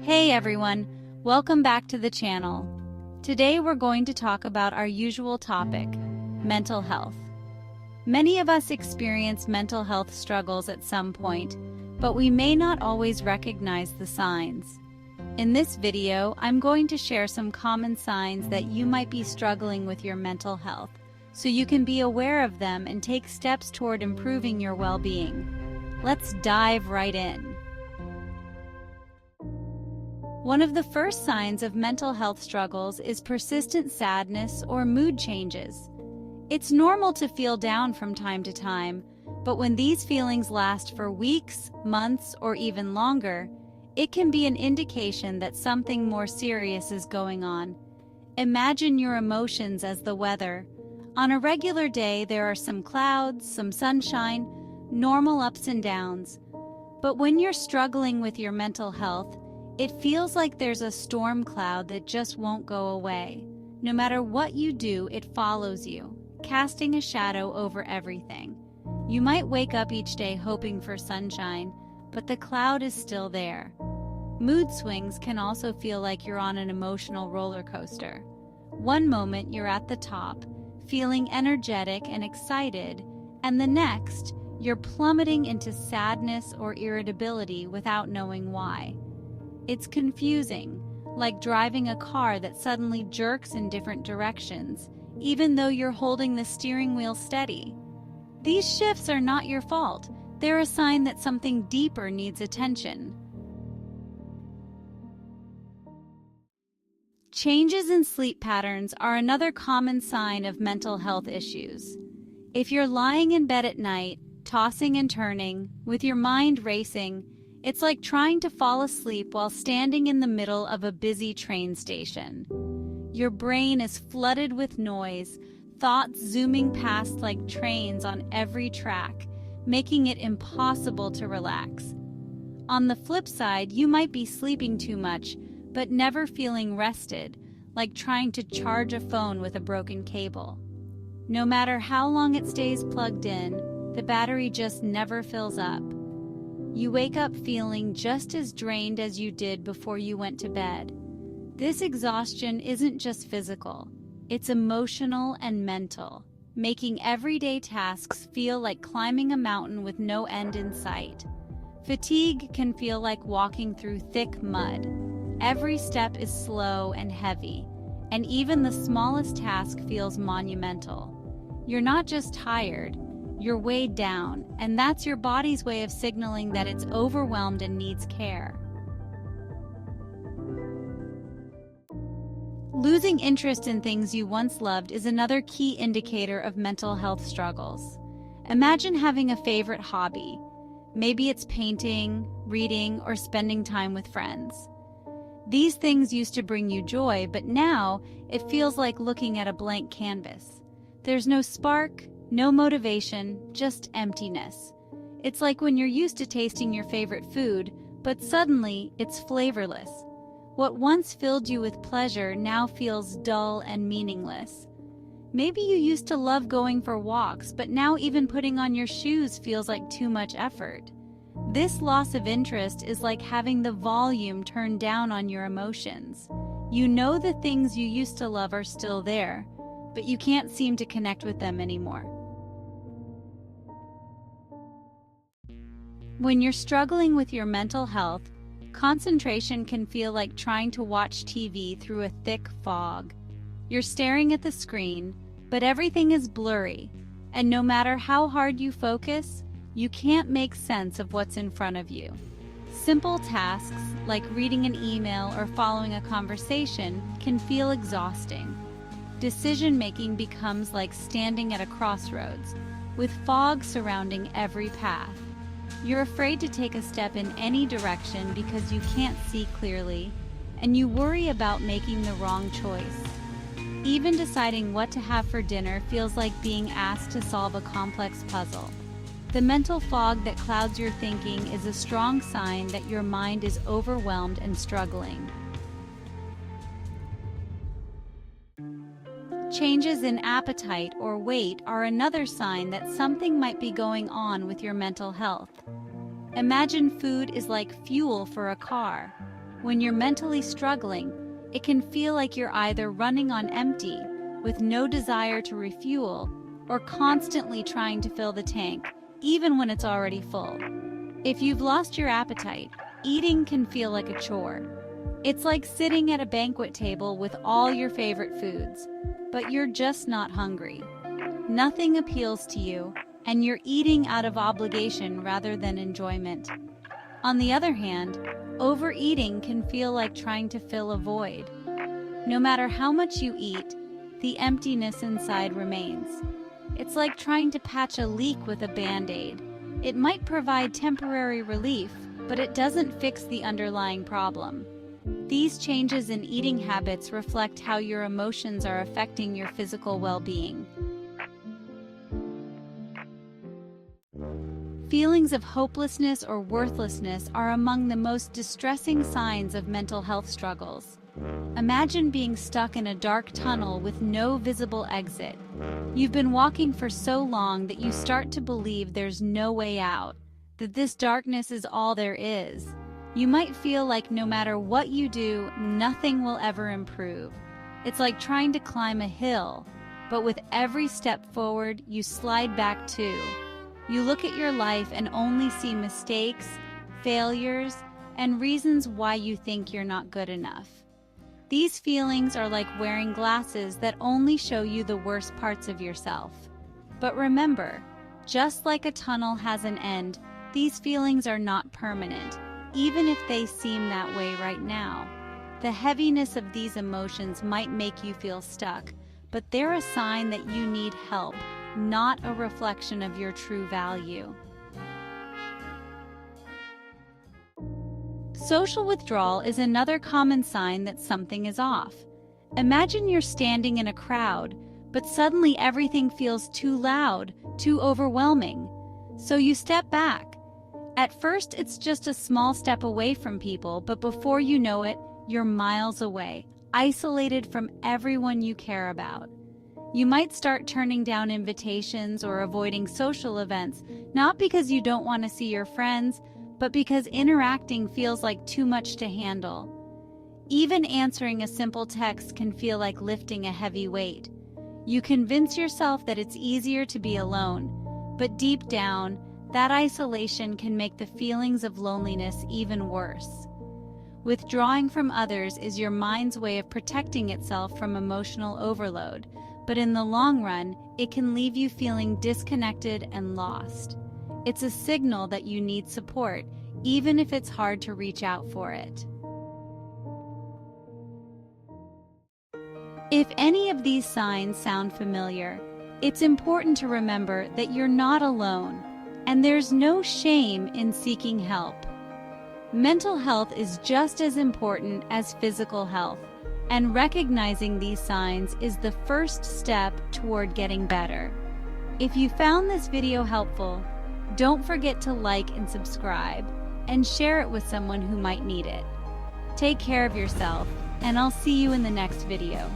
Hey everyone, welcome back to the channel. Today we're going to talk about our usual topic, mental health. Many of us experience mental health struggles at some point, but we may not always recognize the signs. In this video, I'm going to share some common signs that you might be struggling with your mental health, so you can be aware of them and take steps toward improving your well-being. Let's dive right in. One of the first signs of mental health struggles is persistent sadness or mood changes. It's normal to feel down from time to time, but when these feelings last for weeks, months, or even longer, it can be an indication that something more serious is going on. Imagine your emotions as the weather. On a regular day, there are some clouds, some sunshine, normal ups and downs. But when you're struggling with your mental health, it feels like there's a storm cloud that just won't go away. No matter what you do, it follows you, casting a shadow over everything. You might wake up each day hoping for sunshine, but the cloud is still there. Mood swings can also feel like you're on an emotional roller coaster. One moment you're at the top, feeling energetic and excited, and the next, you're plummeting into sadness or irritability without knowing why. It's confusing, like driving a car that suddenly jerks in different directions, even though you're holding the steering wheel steady. These shifts are not your fault. They're a sign that something deeper needs attention. Changes in sleep patterns are another common sign of mental health issues. If you're lying in bed at night, tossing and turning, with your mind racing, it's like trying to fall asleep while standing in the middle of a busy train station. Your brain is flooded with noise, thoughts zooming past like trains on every track, making it impossible to relax. On the flip side, you might be sleeping too much, but never feeling rested, like trying to charge a phone with a broken cable. No matter how long it stays plugged in, the battery just never fills up. You wake up feeling just as drained as you did before you went to bed. This exhaustion isn't just physical, it's emotional and mental, making everyday tasks feel like climbing a mountain with no end in sight. Fatigue can feel like walking through thick mud. Every step is slow and heavy, and even the smallest task feels monumental. You're not just tired, you're weighed down, and that's your body's way of signaling that it's overwhelmed and needs care. Losing interest in things you once loved is another key indicator of mental health struggles. Imagine having a favorite hobby. Maybe it's painting, reading, or spending time with friends. These things used to bring you joy, but now it feels like looking at a blank canvas. There's no spark, no motivation, just emptiness. It's like when you're used to tasting your favorite food, but suddenly it's flavorless. What once filled you with pleasure now feels dull and meaningless. Maybe you used to love going for walks, but now even putting on your shoes feels like too much effort. This loss of interest is like having the volume turned down on your emotions. You know the things you used to love are still there, but you can't seem to connect with them anymore. When you're struggling with your mental health, concentration can feel like trying to watch TV through a thick fog. You're staring at the screen, but everything is blurry, and no matter how hard you focus, you can't make sense of what's in front of you. Simple tasks, like reading an email or following a conversation, can feel exhausting. Decision-making becomes like standing at a crossroads, with fog surrounding every path. You're afraid to take a step in any direction because you can't see clearly, and you worry about making the wrong choice. Even deciding what to have for dinner feels like being asked to solve a complex puzzle. The mental fog that clouds your thinking is a strong sign that your mind is overwhelmed and struggling. Changes in appetite or weight are another sign that something might be going on with your mental health. Imagine food is like fuel for a car. When you're mentally struggling, it can feel like you're either running on empty, with no desire to refuel, or constantly trying to fill the tank, even when it's already full. If you've lost your appetite, eating can feel like a chore. It's like sitting at a banquet table with all your favorite foods, but you're just not hungry. Nothing appeals to you, and you're eating out of obligation rather than enjoyment. On the other hand, overeating can feel like trying to fill a void. No matter how much you eat, the emptiness inside remains. It's like trying to patch a leak with a Band-Aid. It might provide temporary relief, but it doesn't fix the underlying problem. These changes in eating habits reflect how your emotions are affecting your physical well-being. Feelings of hopelessness or worthlessness are among the most distressing signs of mental health struggles. Imagine being stuck in a dark tunnel with no visible exit. You've been walking for so long that you start to believe there's no way out, that this darkness is all there is. You might feel like no matter what you do, nothing will ever improve. It's like trying to climb a hill, but with every step forward, you slide back too. You look at your life and only see mistakes, failures, and reasons why you think you're not good enough. These feelings are like wearing glasses that only show you the worst parts of yourself. But remember, just like a tunnel has an end, these feelings are not permanent, even if they seem that way right now. The heaviness of these emotions might make you feel stuck, but they're a sign that you need help, not a reflection of your true value. Social withdrawal is another common sign that something is off. Imagine you're standing in a crowd, but suddenly everything feels too loud, too overwhelming. So you step back. At first, it's just a small step away from people, but before you know it, you're miles away, isolated from everyone you care about. You might start turning down invitations or avoiding social events, not because you don't want to see your friends, but because interacting feels like too much to handle. Even answering a simple text can feel like lifting a heavy weight. You convince yourself that it's easier to be alone, but deep down, that isolation can make the feelings of loneliness even worse. Withdrawing from others is your mind's way of protecting itself from emotional overload, but in the long run, it can leave you feeling disconnected and lost. It's a signal that you need support, even if it's hard to reach out for it. If any of these signs sound familiar, it's important to remember that you're not alone, and there's no shame in seeking help. Mental health is just as important as physical health, and recognizing these signs is the first step toward getting better. If you found this video helpful, don't forget to like and subscribe, and share it with someone who might need it. Take care of yourself, and I'll see you in the next video.